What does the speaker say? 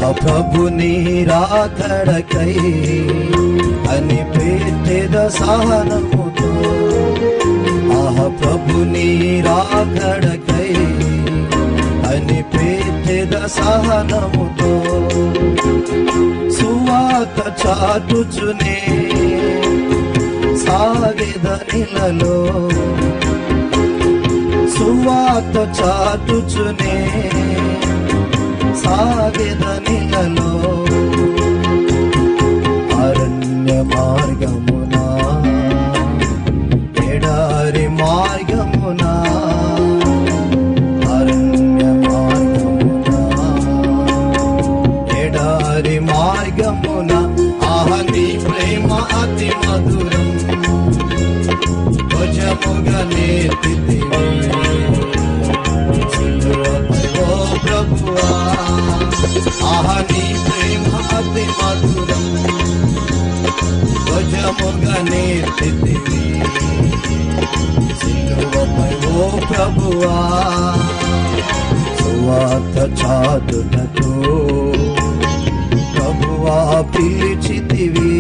ప్రభు నీ రాకడకై కనిపెట్టెద సహనముతో, ప్రభు నీ రాకడకై కనిపెట్టెద సహనముతో, సువార్త చాటుచునే సాగెదనిలలో, సువార్త చాటుచునే సాగెదనిలలో, అరణ్య మార్గమున ఎడారి మార్గమున, అరణ్య మార్గమున ఎడారి మార్గమున, నీ ప్రేమ అతి మధురం భుజముగా నేర్పితివి సిలువపై ఓ ప్రభువా, నీ ప్రేమ అతి మధురం భుజముగా నేర్పితివి సిలువపై ఓ ప్రభువా. సువార్త చాటుటకు ప్రభువా పిలిచితివి,